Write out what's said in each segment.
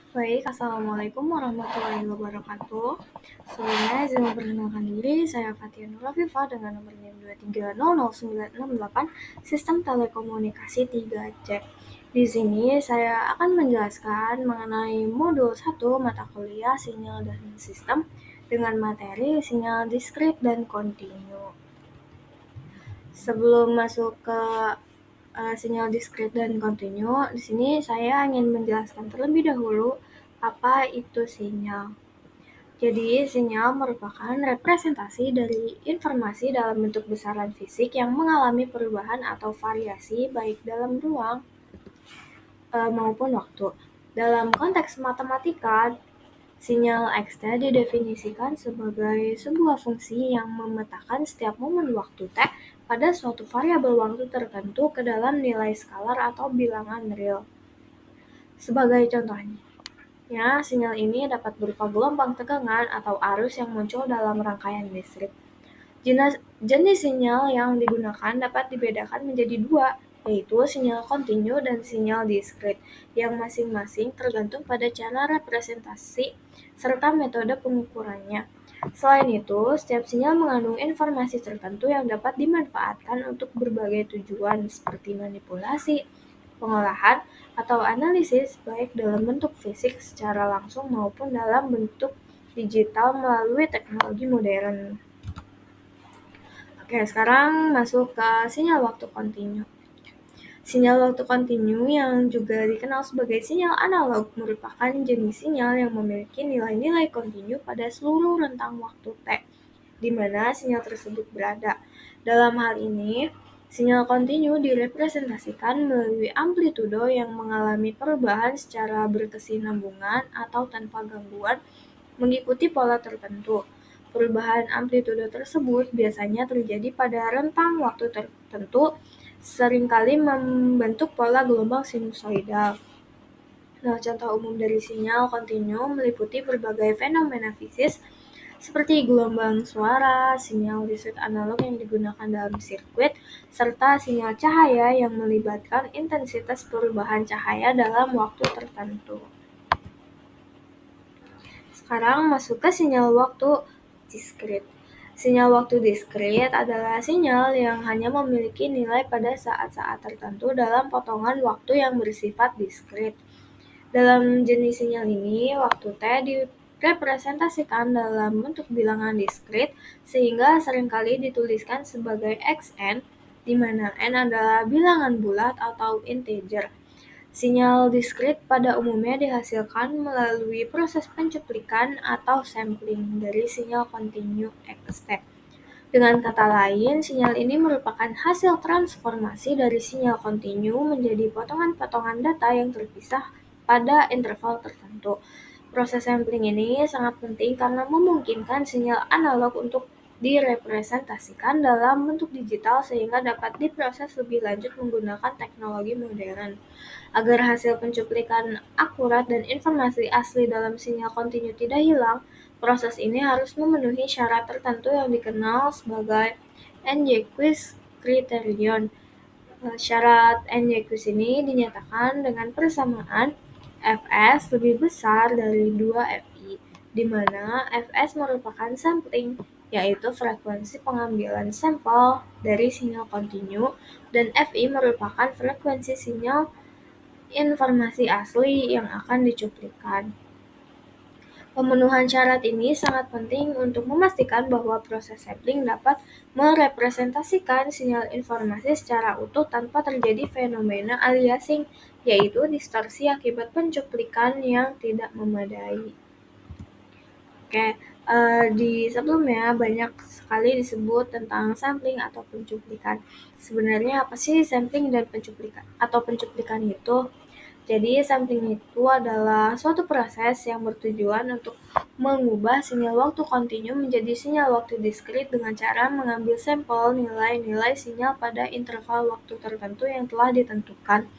Baik, Assalamualaikum warahmatullahi wabarakatuh. Sebelumnya, izin memperkenalkan diri, saya Fatia Nur Afifah dengan nomor NIM 2300968, Sistem Telekomunikasi 3C. Di sini saya akan menjelaskan mengenai modul 1 mata kuliah sinyal dan sistem dengan materi sinyal diskrit dan kontinu. Sebelum masuk ke sinyal diskrit dan kontinu, di sini saya ingin menjelaskan terlebih dahulu apa itu sinyal. Jadi, sinyal merupakan representasi dari informasi dalam bentuk besaran fisik yang mengalami perubahan atau variasi baik dalam ruang maupun waktu. Dalam konteks matematika, sinyal Xt didefinisikan sebagai sebuah fungsi yang memetakan setiap momen waktu T pada suatu variabel waktu tertentu ke dalam nilai skalar atau bilangan real. Sebagai contohnya, sinyal ini dapat berupa gelombang tegangan atau arus yang muncul dalam rangkaian listrik. Jenis sinyal yang digunakan dapat dibedakan menjadi dua, yaitu sinyal kontinu dan sinyal diskrit, yang masing-masing tergantung pada cara representasi serta metode pengukurannya. Selain itu, setiap sinyal mengandung informasi tertentu yang dapat dimanfaatkan untuk berbagai tujuan seperti manipulasi, pengolahan, atau analisis baik dalam bentuk fisik secara langsung maupun dalam bentuk digital melalui teknologi modern. Oke, sekarang masuk ke sinyal waktu kontinu. Sinyal waktu kontinu yang juga dikenal sebagai sinyal analog merupakan jenis sinyal yang memiliki nilai-nilai kontinu pada seluruh rentang waktu T, di mana sinyal tersebut berada. Dalam hal ini, sinyal kontinu direpresentasikan melalui amplitudo yang mengalami perubahan secara berkesinambungan atau tanpa gangguan mengikuti pola tertentu. Perubahan amplitudo tersebut biasanya terjadi pada rentang waktu tertentu, seringkali membentuk pola gelombang sinusoidal. Nah, contoh umum dari sinyal kontinu meliputi berbagai fenomena fisik seperti gelombang suara, sinyal listrik analog yang digunakan dalam sirkuit, serta sinyal cahaya yang melibatkan intensitas perubahan cahaya dalam waktu tertentu. Sekarang masuk ke sinyal waktu diskrit. Sinyal waktu diskrit adalah sinyal yang hanya memiliki nilai pada saat-saat tertentu dalam potongan waktu yang bersifat diskrit. Dalam jenis sinyal ini, waktu T direpresentasikan dalam bentuk bilangan diskrit, sehingga seringkali dituliskan sebagai Xn, di mana N adalah bilangan bulat atau integer. Sinyal diskrit pada umumnya dihasilkan melalui proses pencuplikan atau sampling dari sinyal kontinu Xt. Dengan kata lain, sinyal ini merupakan hasil transformasi dari sinyal kontinu menjadi potongan-potongan data yang terpisah pada interval tertentu. Proses sampling ini sangat penting karena memungkinkan sinyal analog untuk direpresentasikan dalam bentuk digital sehingga dapat diproses lebih lanjut menggunakan teknologi modern. Agar hasil pencuplikan akurat dan informasi asli dalam sinyal kontinu tidak hilang, proses ini harus memenuhi syarat tertentu yang dikenal sebagai Nyquist criterion. Syarat Nyquist ini dinyatakan dengan persamaan Fs lebih besar dari 2Fi, di mana Fs merupakan sampling, yaitu frekuensi pengambilan sampel dari sinyal kontinu, dan Fi merupakan frekuensi sinyal informasi asli yang akan dicuplikan. Pemenuhan syarat ini sangat penting untuk memastikan bahwa proses sampling dapat merepresentasikan sinyal informasi secara utuh tanpa terjadi fenomena aliasing, yaitu distorsi akibat pencuplikan yang tidak memadai. Oke, di sebelumnya banyak sekali disebut tentang sampling atau pencuplikan. Sebenarnya apa sih sampling dan pencuplikan atau pencuplikan itu? Jadi, sampling itu adalah suatu proses yang bertujuan untuk mengubah sinyal waktu kontinu menjadi sinyal waktu diskrit dengan cara mengambil sampel nilai-nilai sinyal pada interval waktu tertentu yang telah ditentukan.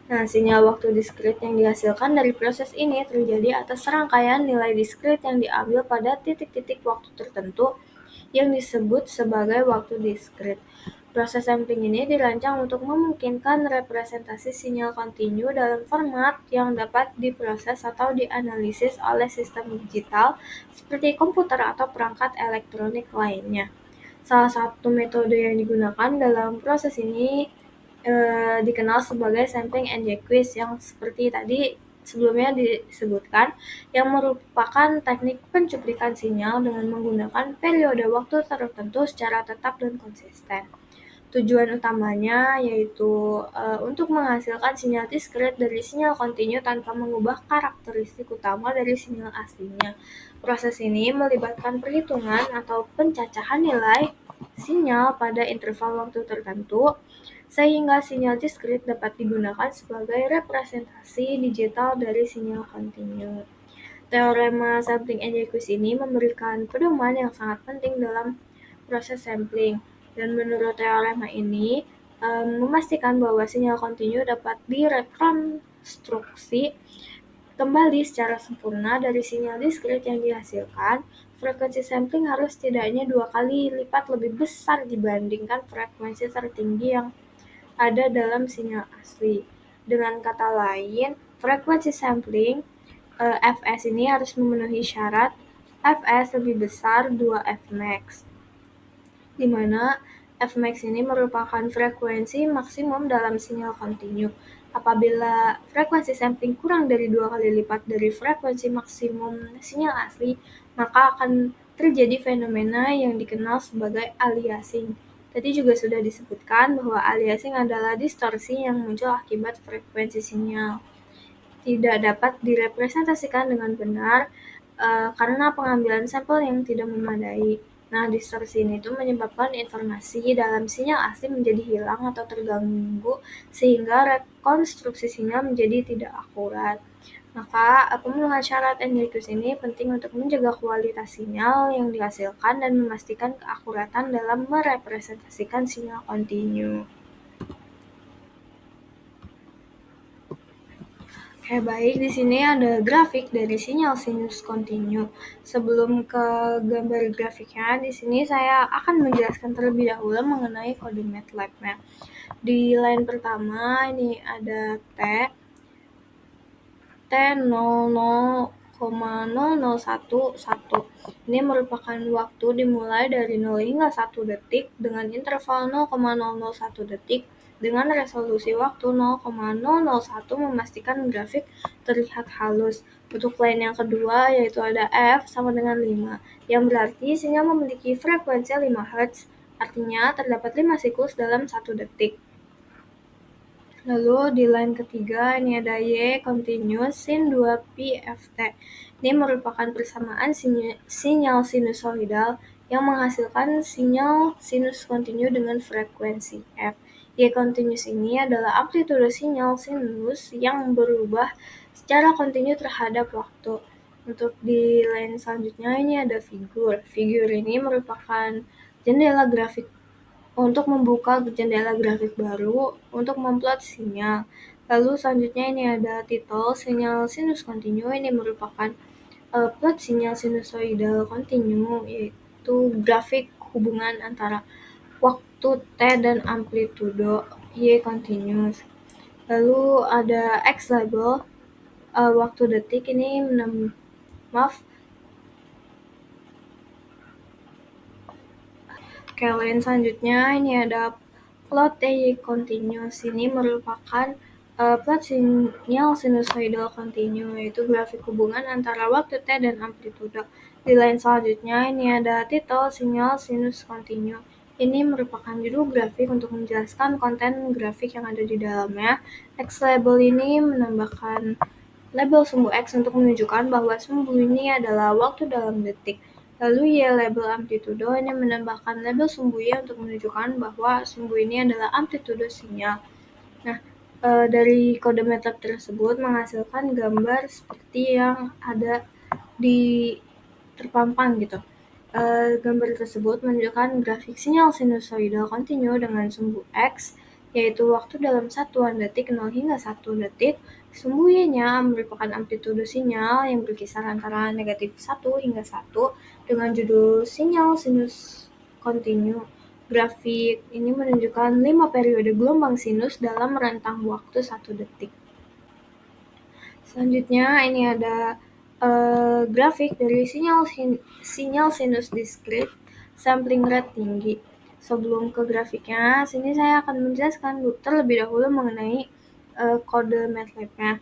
Nah, sinyal waktu diskrit yang dihasilkan dari proses ini terjadi atas rangkaian nilai diskrit yang diambil pada titik-titik waktu tertentu yang disebut sebagai waktu diskrit. Proses sampling ini dirancang untuk memungkinkan representasi sinyal kontinu dalam format yang dapat diproses atau dianalisis oleh sistem digital seperti komputer atau perangkat elektronik lainnya. Salah satu metode yang digunakan dalam proses ini dikenal sebagai sampling and decrease yang seperti tadi sebelumnya disebutkan, yang merupakan teknik pencuplikan sinyal dengan menggunakan periode waktu tertentu secara tetap dan konsisten. Tujuan utamanya yaitu untuk menghasilkan sinyal diskret dari sinyal kontinu tanpa mengubah karakteristik utama dari sinyal aslinya. Proses ini melibatkan perhitungan atau pencacahan nilai sinyal pada interval waktu tertentu, sehingga sinyal diskret dapat digunakan sebagai representasi digital dari sinyal kontinu. Teorema sampling and decrease ini memberikan pedoman yang sangat penting dalam proses sampling, dan menurut teorema ini memastikan bahwa sinyal kontinu dapat direkonstruksi kembali secara sempurna dari sinyal diskret yang dihasilkan. Frekuensi sampling harus setidaknya 2 kali lipat lebih besar dibandingkan frekuensi tertinggi yang ada dalam sinyal asli. Dengan kata lain, frekuensi sampling Fs ini harus memenuhi syarat Fs lebih besar 2 Fmax, di mana Fmax ini merupakan frekuensi maksimum dalam sinyal kontinu. Apabila frekuensi sampling kurang dari 2 kali lipat dari frekuensi maksimum sinyal asli, maka akan terjadi fenomena yang dikenal sebagai aliasing. Tadi juga sudah disebutkan bahwa aliasing adalah distorsi yang muncul akibat frekuensi sinyal tidak dapat direpresentasikan dengan benar karena pengambilan sampel yang tidak memadai. Nah, distorsi ini itu menyebabkan informasi dalam sinyal asli menjadi hilang atau terganggu, sehingga rekonstruksi sinyal menjadi tidak akurat. Maka, pemenuhan syarat and decrease ini penting untuk menjaga kualitas sinyal yang dihasilkan dan memastikan keakuratan dalam merepresentasikan sinyal kontinu. Oke, baik. Di sini ada grafik dari sinyal sinus kontinu. Sebelum ke gambar grafiknya, di sini saya akan menjelaskan terlebih dahulu mengenai kode MATLAB-nya. Di line pertama ini ada T00,0011. Ini merupakan waktu dimulai dari 0 hingga 1 detik dengan interval 0,001 detik dengan resolusi waktu 0,001 memastikan grafik terlihat halus. Untuk line yang kedua yaitu ada F sama dengan 5, yang berarti sinyal memiliki frekuensi 5 Hz, artinya terdapat 5 siklus dalam 1 detik. Lalu di line ketiga ini ada Y continuous sin 2 pi Ft. Ini merupakan persamaan sinyal sinusoidal yang menghasilkan sinyal sinus kontinu dengan frekuensi F. Y continuous ini adalah amplitude sinyal sinus yang berubah secara kontinu terhadap waktu. Untuk di line selanjutnya ini ada figur. Figur ini merupakan jendela grafik untuk membuka jendela grafik baru untuk memplot sinyal. Lalu selanjutnya ini ada titel sinyal sinus kontinu. Ini merupakan plot sinyal sinusoidal kontinu, yaitu grafik hubungan antara waktu T dan amplitudo Y continuous. Lalu ada X label waktu detik ini Line selanjutnya ini ada plot Y continuous. Ini merupakan plot sinyal sinusoidal kontinu, yaitu grafik hubungan antara waktu T dan amplitudo. Di line selanjutnya ini ada titel sinyal sinus kontinu. Ini merupakan judul grafik untuk menjelaskan konten grafik yang ada di dalamnya. X label ini menambahkan label sumbu X untuk menunjukkan bahwa sumbu ini adalah waktu dalam detik. Lalu Y label amplitudo ini menambahkan label sumbu Y untuk menunjukkan bahwa sumbu ini adalah amplitudo sinyal. Nah, dari kode MATLAB tersebut menghasilkan gambar seperti yang ada di terpampang gitu. Gambar tersebut menunjukkan grafik sinyal sinusoidal kontinu dengan sumbu X, yaitu waktu dalam satuan detik 0 hingga 1 detik. Sumbu Y-nya merupakan amplitudo sinyal yang berkisar antara -1 hingga 1 dengan judul sinyal sinus kontinu. Grafik ini menunjukkan 5 periode gelombang sinus dalam rentang waktu 1 detik. Selanjutnya ini ada grafik dari sinyal sinus diskrit sampling rate tinggi. Sebelum ke grafiknya, sini saya akan menjelaskan terlebih dahulu mengenai kode MATLAB-nya.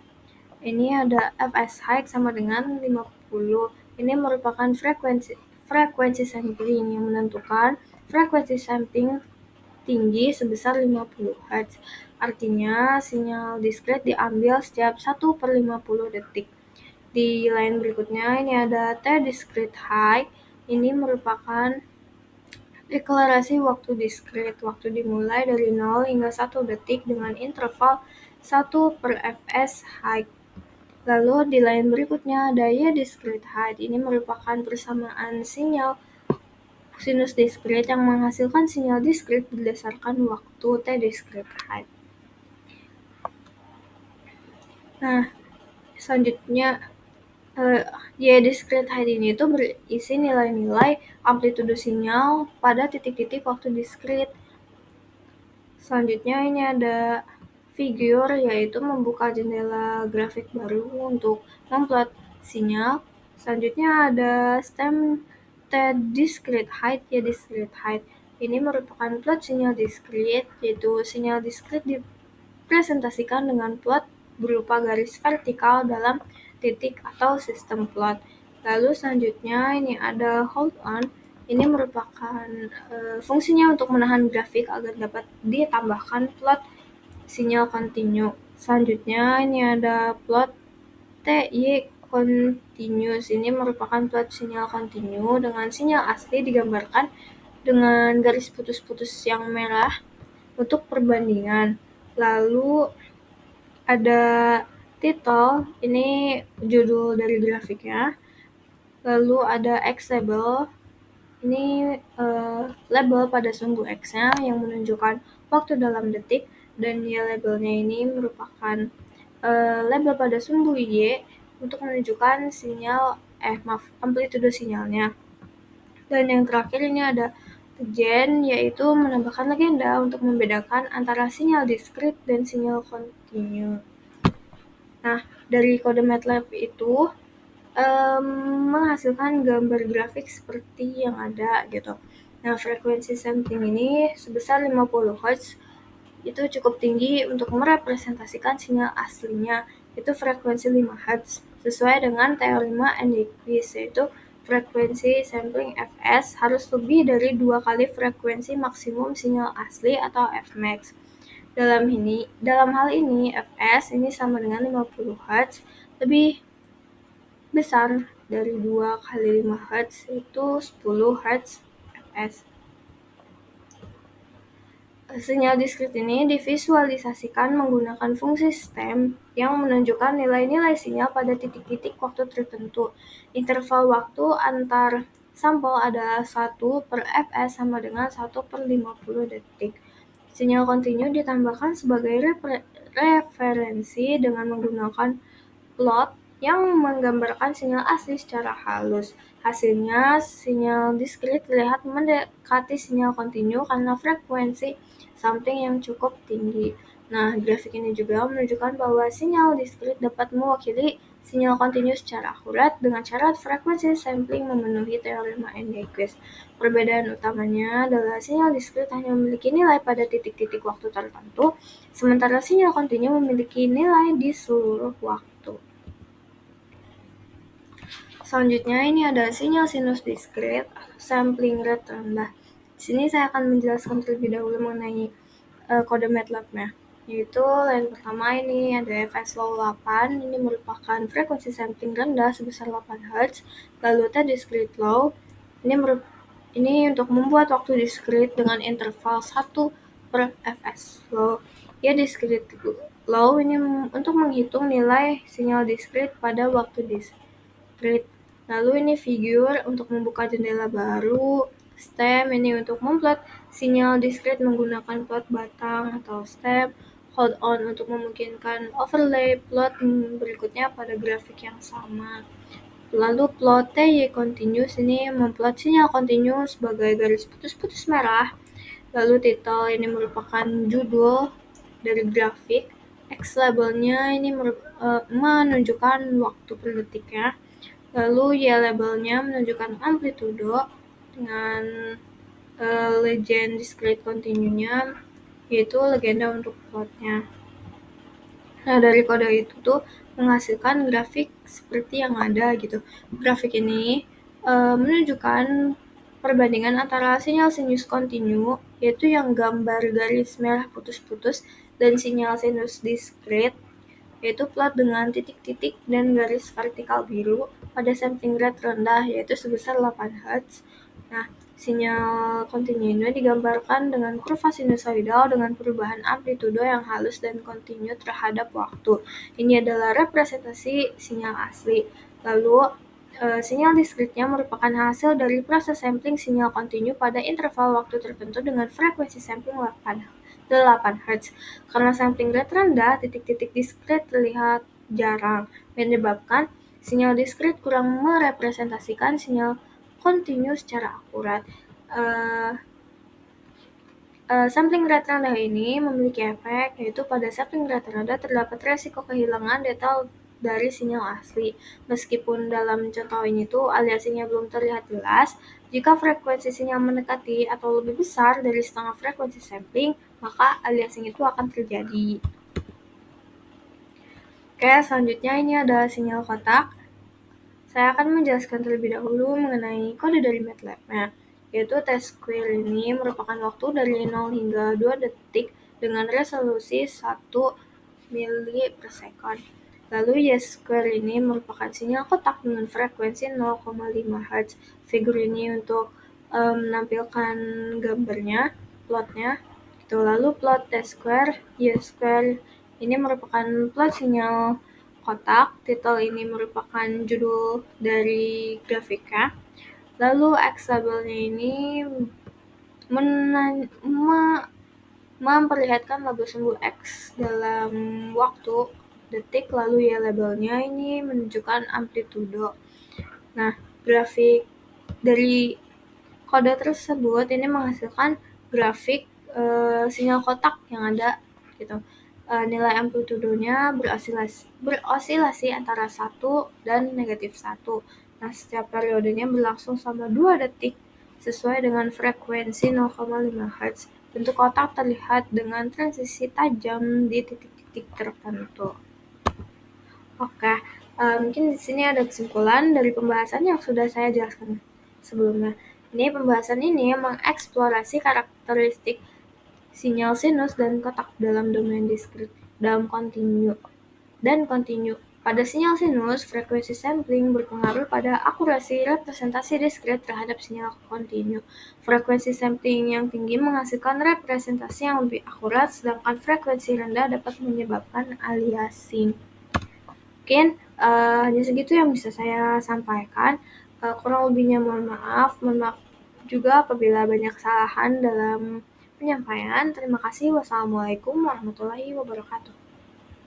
Ini ada fs high sama dengan 50. Ini merupakan frekuensi sampling yang menentukan frekuensi sampling tinggi sebesar 50 Hz. Artinya, sinyal diskret diambil setiap 1/50 detik. Di line berikutnya, ini ada T discrete high. Ini merupakan deklarasi waktu diskret. Waktu dimulai dari 0 hingga 1 detik dengan interval 1/fs high. Lalu di line berikutnya ada Y discrete high. Ini merupakan persamaan sinyal sinus diskret yang menghasilkan sinyal diskret berdasarkan waktu T discrete high. Nah, selanjutnya Y discrete high ini itu berisi nilai-nilai amplitudo sinyal pada titik-titik waktu diskret. Selanjutnya ini ada figure, yaitu membuka jendela grafik baru untuk memplot sinyal. Selanjutnya ada stem T discrete height, Y discrete height. Ini merupakan plot sinyal diskret, yaitu sinyal diskret dipresentasikan dengan plot berupa garis vertikal dalam titik atau sistem plot. Lalu selanjutnya ini ada hold on. Ini merupakan fungsinya untuk menahan grafik agar dapat ditambahkan plot sinyal continue. Selanjutnya ini ada plot TY continuous. Ini merupakan plot sinyal continue dengan sinyal asli digambarkan dengan garis putus-putus yang merah untuk perbandingan. Lalu ada title, ini judul dari grafiknya. Lalu ada X label, ini label pada sumbu X-nya yang menunjukkan waktu dalam detik, dan Y labelnya ini merupakan label pada sumbu Y untuk menunjukkan amplitudo sinyalnya. Dan yang terakhir ini ada legend, yaitu menambahkan legenda untuk membedakan antara sinyal diskret dan sinyal continue. Nah, dari kode MATLAB itu menghasilkan gambar grafik seperti yang ada gitu. Nah, frekuensi sampling ini sebesar 50 Hz itu cukup tinggi untuk merepresentasikan sinyal aslinya, itu frekuensi 5 Hz sesuai dengan teori Nyquist, yaitu frekuensi sampling Fs harus lebih dari 2 kali frekuensi maksimum sinyal asli atau Fmax. Dalam hal ini Fs ini sama dengan 50 Hz, lebih besar dari 2 kali 5 Hz, itu 10 Hz Fs. Sinyal diskret ini divisualisasikan menggunakan fungsi stem yang menunjukkan nilai-nilai sinyal pada titik-titik waktu tertentu. Interval waktu antar sampel adalah 1/fs sama dengan 1/50 detik. Sinyal kontinu ditambahkan sebagai referensi dengan menggunakan plot yang menggambarkan sinyal asli secara halus. Hasilnya, sinyal diskret terlihat mendekati sinyal kontinu karena frekuensi sampling yang cukup tinggi. Nah, grafik ini juga menunjukkan bahwa sinyal diskret dapat mewakili sinyal kontinu secara akurat dengan syarat frekuensi sampling memenuhi teorema Nyquist. Perbedaan utamanya adalah sinyal diskret hanya memiliki nilai pada titik-titik waktu tertentu, sementara sinyal kontinu memiliki nilai di seluruh waktu. Selanjutnya ini ada sinyal sinus diskret, sampling rate rendah. Di sini saya akan menjelaskan terlebih dahulu mengenai kode MATLAB-nya, yaitu line pertama ini ada fs low 8, ini merupakan frekuensi sampling rendah sebesar 8 Hz. Lalu T discrete low, ini untuk membuat waktu diskret dengan interval 1/fs low. Ya, discrete low ini untuk menghitung nilai sinyal diskret pada waktu diskret. Lalu ini figure untuk membuka jendela baru. Stem ini untuk memplot sinyal diskret menggunakan plot batang atau stem. Hold on untuk memungkinkan overlay plot berikutnya pada grafik yang sama. Lalu plot TY continuous ini memplot sinyal kontinu sebagai garis putus-putus merah Lalu title ini merupakan judul dari grafik. X labelnya ini menunjukkan waktu per detiknya. Lalu Y labelnya menunjukkan amplitudo dengan legend discrete continue-nya, yaitu legenda untuk plotnya. Nah, dari kode itu tuh menghasilkan grafik seperti yang ada gitu. Grafik ini menunjukkan perbandingan antara sinyal sinus kontinu, yaitu yang gambar garis merah putus-putus, dan sinyal sinus discrete, yaitu plot dengan titik-titik dan garis vertikal biru pada sampling rate rendah, yaitu sebesar 8 Hz. Nah, sinyal kontinu ini digambarkan dengan kurva sinusoidal dengan perubahan amplitudo yang halus dan kontinu terhadap waktu. Ini adalah representasi sinyal asli. Lalu, sinyal diskretnya merupakan hasil dari proses sampling sinyal kontinu pada interval waktu tertentu dengan frekuensi sampling 8 Hz. Karena sampling rate rendah, titik-titik diskret terlihat jarang, menyebabkan sinyal diskret kurang merepresentasikan sinyal kontinu secara akurat. Sampling rate rendah ini memiliki efek, yaitu pada sampling rate rendah terdapat resiko kehilangan detail dari sinyal asli. Meskipun dalam contoh ini tuh aliasnya belum terlihat jelas, jika frekuensi sinyal mendekati atau lebih besar dari setengah frekuensi sampling, maka aliasing itu akan terjadi. Oke, selanjutnya ini ada sinyal kotak. Saya akan menjelaskan terlebih dahulu mengenai kode dari MATLAB-nya, yaitu T-square ini merupakan waktu dari 0 hingga 2 detik dengan resolusi 1 mili per second. Lalu Y-square ini merupakan sinyal kotak dengan frekuensi 0,5 Hz. Figur ini untuk menampilkan gambarnya, plotnya. Lalu plot T-square, Y-square ini merupakan plot sinyal kotak. Titel ini merupakan judul dari grafiknya. Lalu X labelnya ini memperlihatkan label sumbu X dalam waktu detik, lalu Y labelnya ini menunjukkan amplitudo. Nah, grafik dari kode tersebut ini menghasilkan grafik sinyal kotak yang ada gitu. Nilai amplitudonya berosilasi antara 1 dan -1. Nah, setiap periodenya berlangsung selama 2 detik sesuai dengan frekuensi 0,5 Hz. Bentuk kotak terlihat dengan transisi tajam di titik-titik tertentu. Oke, mungkin di sini ada kesimpulan dari pembahasan yang sudah saya jelaskan sebelumnya. Pembahasan ini mengeksplorasi karakteristik sinyal sinus dan kotak dalam domain diskret dalam kontinu. Pada sinyal sinus, frekuensi sampling berpengaruh pada akurasi representasi diskret terhadap sinyal kontinu. Frekuensi sampling yang tinggi menghasilkan representasi yang lebih akurat, sedangkan frekuensi rendah dapat menyebabkan aliasing. Mungkin hanya segitu yang bisa saya sampaikan. Kurang lebihnya mohon maaf juga apabila banyak kesalahan dalam penyampaian. Terima kasih. Wassalamualaikum warahmatullahi wabarakatuh.